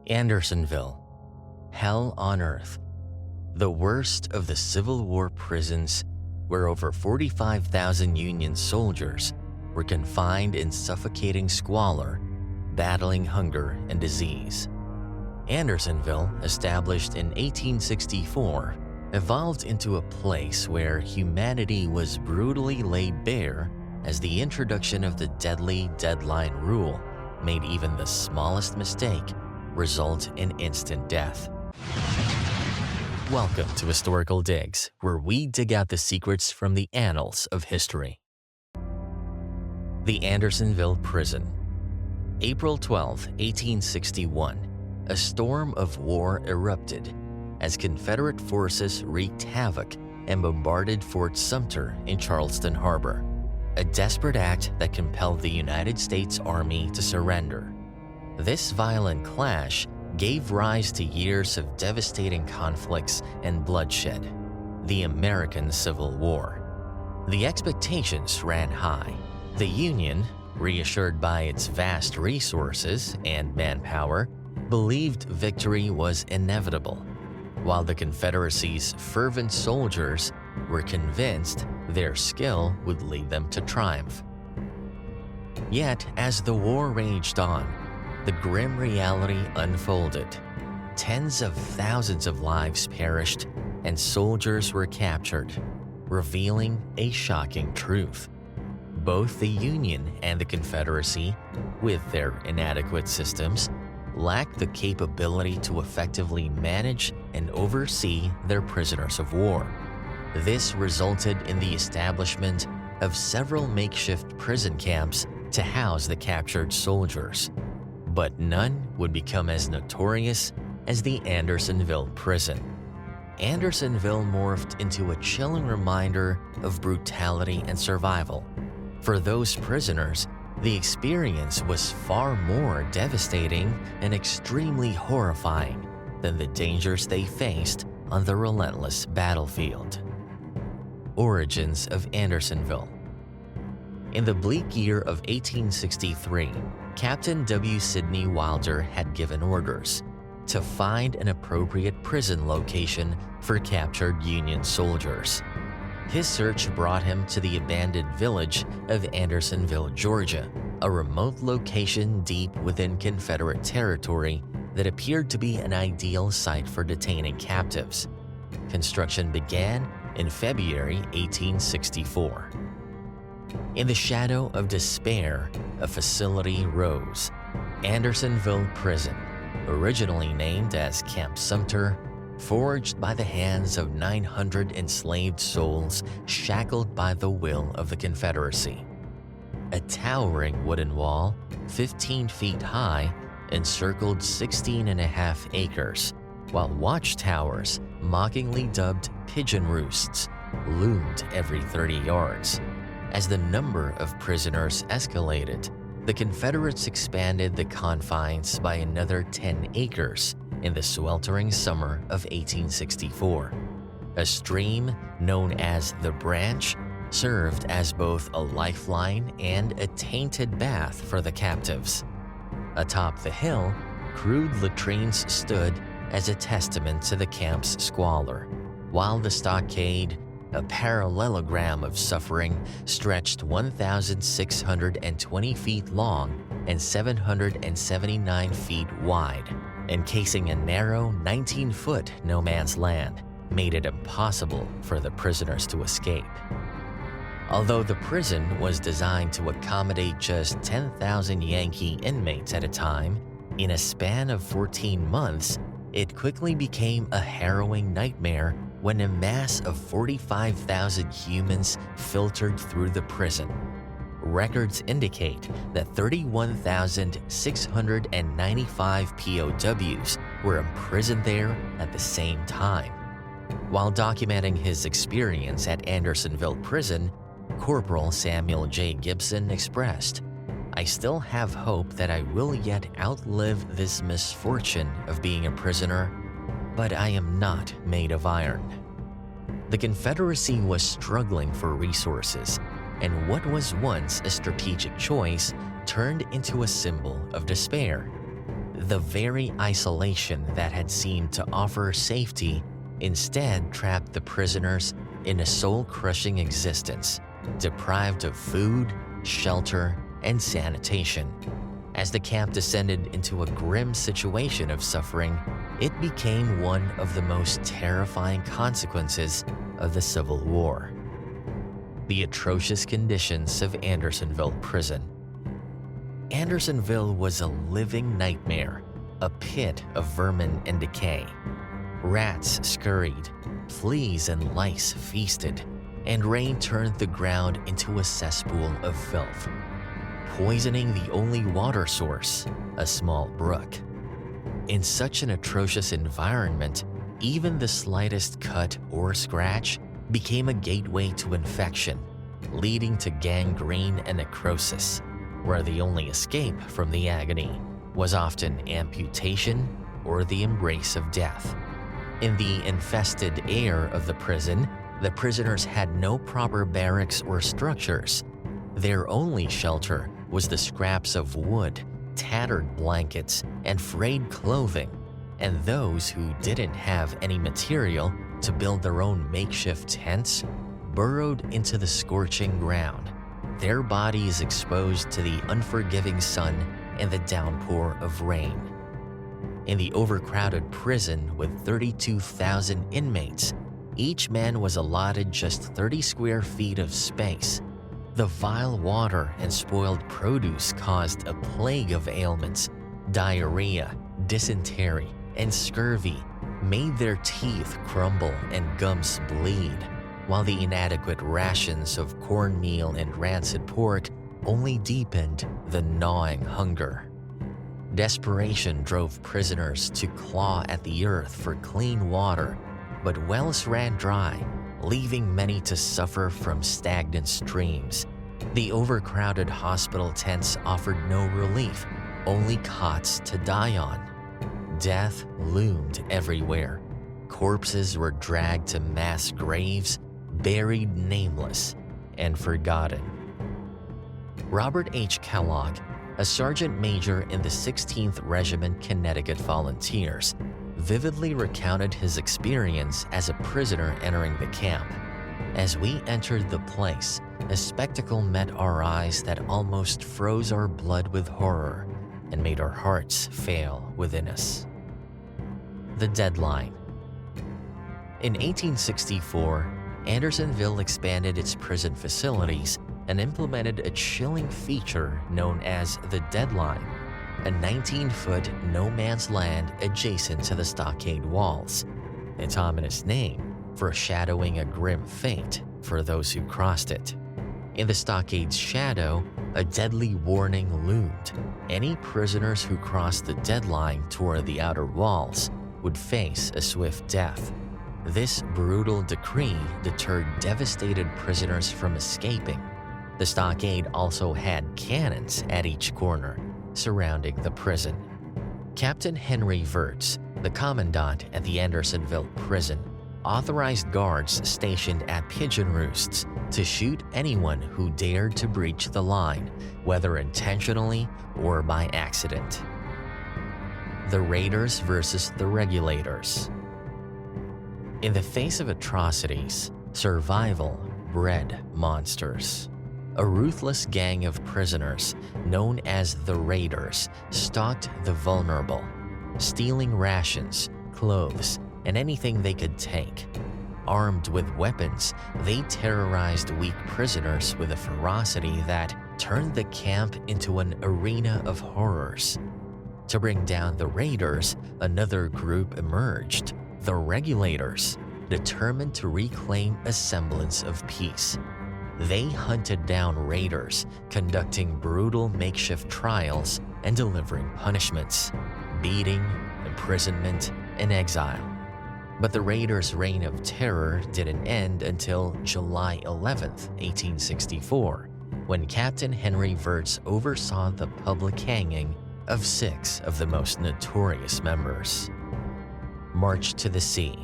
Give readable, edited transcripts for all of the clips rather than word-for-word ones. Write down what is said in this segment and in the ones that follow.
Andersonville, hell on earth, the worst of the Civil War prisons where over 45,000 Union soldiers were confined in suffocating squalor, battling hunger and disease. Andersonville, established in 1864, evolved into a place where humanity was brutally laid bare as the introduction of the deadly deadline rule made even the smallest mistake result in instant death. Welcome to Historical Digs, where we dig out the secrets from the annals of history. The Andersonville Prison. April 12, 1861, a storm of war erupted as Confederate forces wreaked havoc and bombarded Fort Sumter in Charleston Harbor, a desperate act that compelled the United States Army to surrender. This violent clash gave rise to years of devastating conflicts and bloodshed, the American Civil War. The expectations ran high. The Union, reassured by its vast resources and manpower, believed victory was inevitable, while the Confederacy's fervent soldiers were convinced their skill would lead them to triumph. Yet, as the war raged on, the grim reality unfolded. Tens of thousands of lives perished, and soldiers were captured, revealing a shocking truth. Both the Union and the Confederacy, with their inadequate systems, lacked the capability to effectively manage and oversee their prisoners of war. This resulted in the establishment of several makeshift prison camps to house the captured soldiers, but none would become as notorious as the Andersonville prison. Andersonville morphed into a chilling reminder of brutality and survival. For those prisoners, the experience was far more devastating and extremely horrifying than the dangers they faced on the relentless battlefield. Origins of Andersonville. In the bleak year of 1863, Captain W. Sidney Wilder had given orders to find an appropriate prison location for captured Union soldiers. His search brought him to the abandoned village of Andersonville, Georgia, a remote location deep within Confederate territory that appeared to be an ideal site for detaining captives. Construction began in February 1864. In the shadow of despair, a facility rose, Andersonville Prison, originally named as Camp Sumter, forged by the hands of 900 enslaved souls shackled by the will of the Confederacy. A towering wooden wall, 15 feet high, encircled 16.5 acres, while watchtowers, mockingly dubbed pigeon roosts, loomed every 30 yards. As the number of prisoners escalated, the Confederates expanded the confines by another 10 acres in the sweltering summer of 1864. A stream known as the Branch served as both a lifeline and a tainted bath for the captives. Atop the hill, crude latrines stood as a testament to the camp's squalor, while the stockade, a parallelogram of suffering, stretched 1,620 feet long and 779 feet wide, encasing a narrow 19-foot no-man's land, made it impossible for the prisoners to escape. Although the prison was designed to accommodate just 10,000 Yankee inmates at a time, in a span of 14 months, it quickly became a harrowing nightmare when a mass of 45,000 humans filtered through the prison. Records indicate that 31,695 POWs were imprisoned there at the same time. While documenting his experience at Andersonville Prison, Corporal Samuel J. Gibson expressed, "I still have hope that I will yet outlive this misfortune of being a prisoner, but I am not made of iron." The Confederacy was struggling for resources, and what was once a strategic choice turned into a symbol of despair. The very isolation that had seemed to offer safety instead trapped the prisoners in a soul-crushing existence, deprived of food, shelter, and sanitation. As the camp descended into a grim situation of suffering, it became one of the most terrifying consequences of the Civil War. The atrocious conditions of Andersonville prison. Andersonville was a living nightmare, a pit of vermin and decay. Rats scurried, fleas and lice feasted, and rain turned the ground into a cesspool of filth, poisoning the only water source, a small brook. In such an atrocious environment, even the slightest cut or scratch became a gateway to infection, leading to gangrene and necrosis, where the only escape from the agony was often amputation or the embrace of death. In the infested air of the prison, the prisoners had no proper barracks or structures. Their only shelter was the scraps of wood, tattered blankets, and frayed clothing, and those who didn't have any material to build their own makeshift tents burrowed into the scorching ground, their bodies exposed to the unforgiving sun and the downpour of rain. In the overcrowded prison with 32,000 inmates, each man was allotted just 30 square feet of space. The vile water and spoiled produce caused a plague of ailments. Diarrhea, dysentery, and scurvy made their teeth crumble and gums bleed, while the inadequate rations of cornmeal and rancid pork only deepened the gnawing hunger. Desperation drove prisoners to claw at the earth for clean water, but wells ran dry, leaving many to suffer from stagnant streams. The overcrowded hospital tents offered no relief, only cots to die on. Death loomed everywhere. Corpses were dragged to mass graves, buried nameless and forgotten. Robert H. Kellogg, a sergeant major in the 16th Regiment Connecticut Volunteers, vividly recounted his experience as a prisoner entering the camp. As we entered the place, a spectacle met our eyes that almost froze our blood with horror and made our hearts fail within us. The deadline. In 1864, Andersonville expanded its prison facilities and implemented a chilling feature known as the deadline, a 19-foot no-man's land adjacent to the stockade walls, its ominous name foreshadowing a grim fate for those who crossed it. In the stockade's shadow, a deadly warning loomed. Any prisoners who crossed the deadline toward the outer walls would face a swift death. This brutal decree deterred devastated prisoners from escaping. The stockade also had cannons at each corner, surrounding the prison. Captain Henry Wirtz, the commandant at the Andersonville prison, authorized guards stationed at pigeon roosts to shoot anyone who dared to breach the line, whether intentionally or by accident. The Raiders versus the Regulators. In the face of atrocities, survival bred monsters. A ruthless gang of prisoners, known as the Raiders, stalked the vulnerable, stealing rations, clothes, and anything they could take. Armed with weapons, they terrorized weak prisoners with a ferocity that turned the camp into an arena of horrors. To bring down the Raiders, another group emerged, the Regulators, determined to reclaim a semblance of peace. They hunted down raiders, conducting brutal makeshift trials and delivering punishments, beating, imprisonment, and exile. But the raiders' reign of terror didn't end until July 11, 1864, when Captain Henry Wirtz oversaw the public hanging of 6 of the most notorious members. March to the Sea.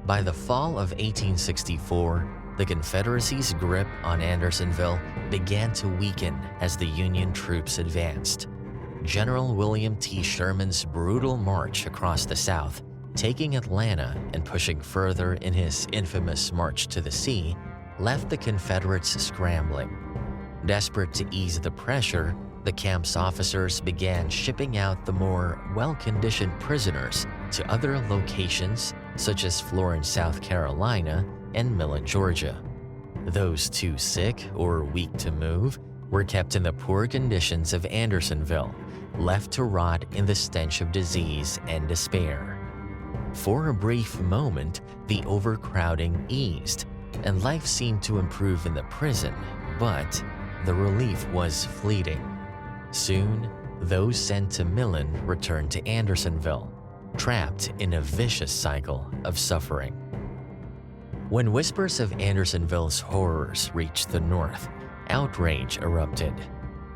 By the fall of 1864, the Confederacy's grip on Andersonville began to weaken as the Union troops advanced. General William T. Sherman's brutal march across the South, taking Atlanta and pushing further in his infamous March to the Sea, left the Confederates scrambling. Desperate to ease the pressure, the camp's officers began shipping out the more well-conditioned prisoners to other locations such as Florence, South Carolina, and Millen, Georgia. Those too sick or weak to move were kept in the poor conditions of Andersonville, left to rot in the stench of disease and despair. For a brief moment, the overcrowding eased, and life seemed to improve in the prison, but the relief was fleeting. Soon, those sent to Millen returned to Andersonville, trapped in a vicious cycle of suffering. When whispers of Andersonville's horrors reached the North, outrage erupted.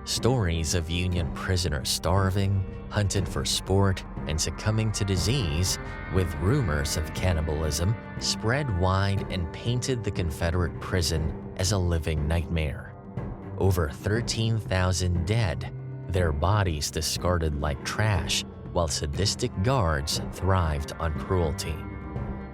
Stories of Union prisoners starving, hunted for sport, and succumbing to disease, with rumors of cannibalism, spread wide and painted the Confederate prison as a living nightmare. Over 13,000 dead, their bodies discarded like trash, while sadistic guards thrived on cruelty.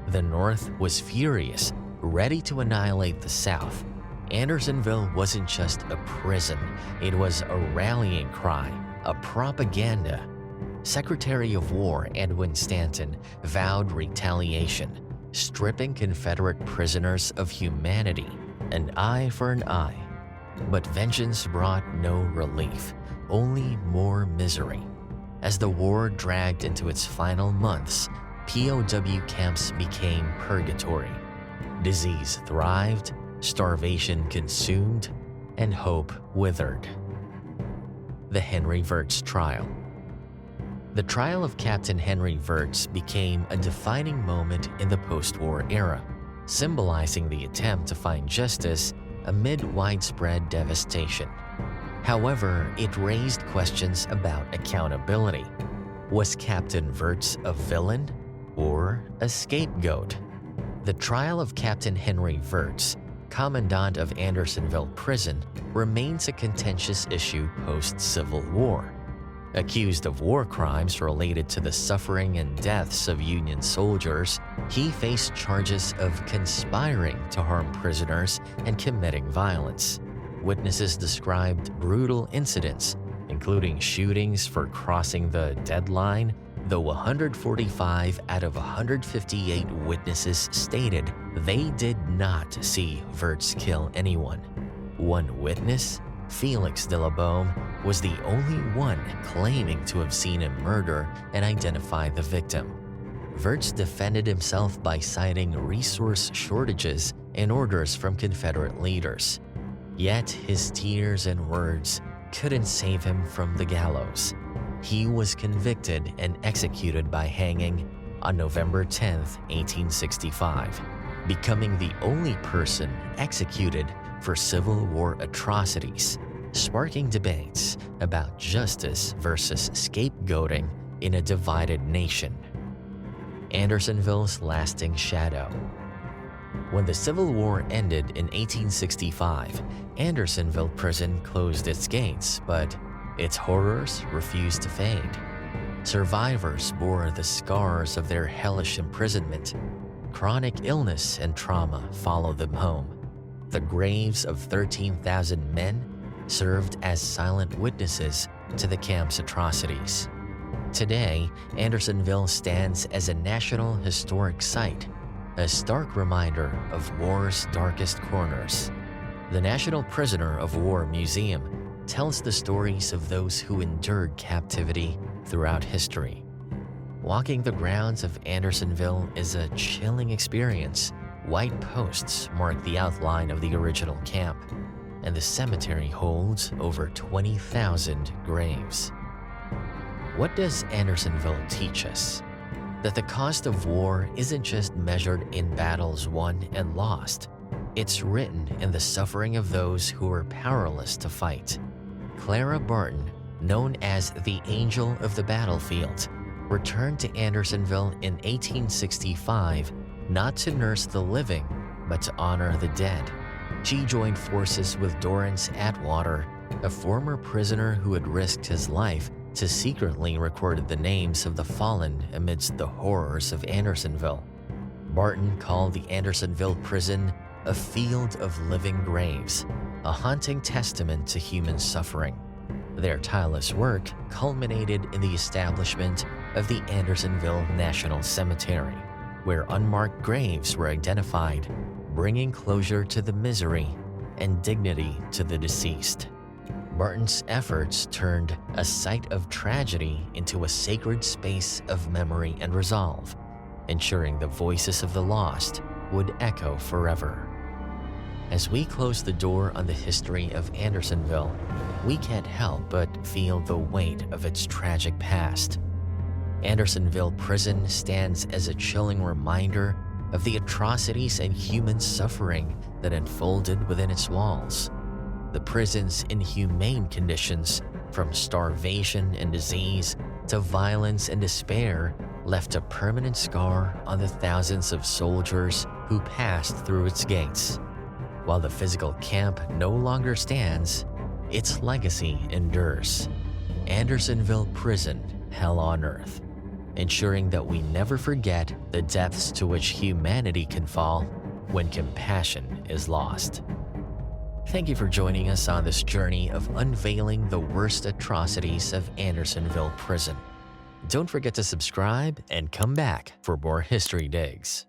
The North was furious, ready to annihilate the South. Andersonville wasn't just a prison, it was a rallying cry, a propaganda. Secretary of War Edwin Stanton vowed retaliation, stripping Confederate prisoners of humanity, an eye for an eye. But vengeance brought no relief, only more misery. As the war dragged into its final months, POW camps became purgatory. Disease thrived, starvation consumed, and hope withered. The Henry Wirtz Trial. The trial of Captain Henry Wirtz became a defining moment in the post-war era, symbolizing the attempt to find justice amid widespread devastation. However, it raised questions about accountability. Was Captain Wirtz a villain or a scapegoat? The trial of Captain Henry Wirtz, Commandant of Andersonville Prison, remains a contentious issue post-Civil War. Accused of war crimes related to the suffering and deaths of Union soldiers, he faced charges of conspiring to harm prisoners and committing violence. Witnesses described brutal incidents, including shootings for crossing the deadline, though 145 out of 158 witnesses stated they did not see Wirtz kill anyone. One witness, Felix de la Baume, was the only one claiming to have seen him murder and identify the victim. Wirtz defended himself by citing resource shortages and orders from Confederate leaders. Yet his tears and words couldn't save him from the gallows. He was convicted and executed by hanging on November 10, 1865, becoming the only person executed for Civil War atrocities, sparking debates about justice versus scapegoating in a divided nation. Andersonville's lasting shadow. When the Civil War ended in 1865, Andersonville Prison closed its gates, but its horrors refused to fade. Survivors bore the scars of their hellish imprisonment. Chronic illness and trauma followed them home. The graves of 13,000 men served as silent witnesses to the camp's atrocities. Today, Andersonville stands as a National Historic Site, a stark reminder of war's darkest corners. The National Prisoner of War Museum tells the stories of those who endured captivity throughout history. Walking the grounds of Andersonville is a chilling experience. White posts mark the outline of the original camp, and the cemetery holds over 20,000 graves. What does Andersonville teach us? That the cost of war isn't just measured in battles won and lost. It's written in the suffering of those who were powerless to fight. Clara Barton, known as the Angel of the Battlefield, returned to Andersonville in 1865 not to nurse the living, but to honor the dead. She joined forces with Dorrance Atwater, a former prisoner who had risked his life to secretly record the names of the fallen amidst the horrors of Andersonville. Barton called the Andersonville prison a field of living graves, a haunting testament to human suffering. Their tireless work culminated in the establishment of the Andersonville National Cemetery, where unmarked graves were identified, bringing closure to the misery and dignity to the deceased. Barton's efforts turned a site of tragedy into a sacred space of memory and resolve, ensuring the voices of the lost would echo forever. As we close the door on the history of Andersonville, we can't help but feel the weight of its tragic past. Andersonville Prison stands as a chilling reminder of the atrocities and human suffering that unfolded within its walls. The prison's inhumane conditions, from starvation and disease to violence and despair, left a permanent scar on the thousands of soldiers who passed through its gates. While the physical camp no longer stands, its legacy endures. Andersonville Prison, Hell on Earth, ensuring that we never forget the depths to which humanity can fall when compassion is lost. Thank you for joining us on this journey of unveiling the worst atrocities of Andersonville Prison. Don't forget to subscribe and come back for more history digs.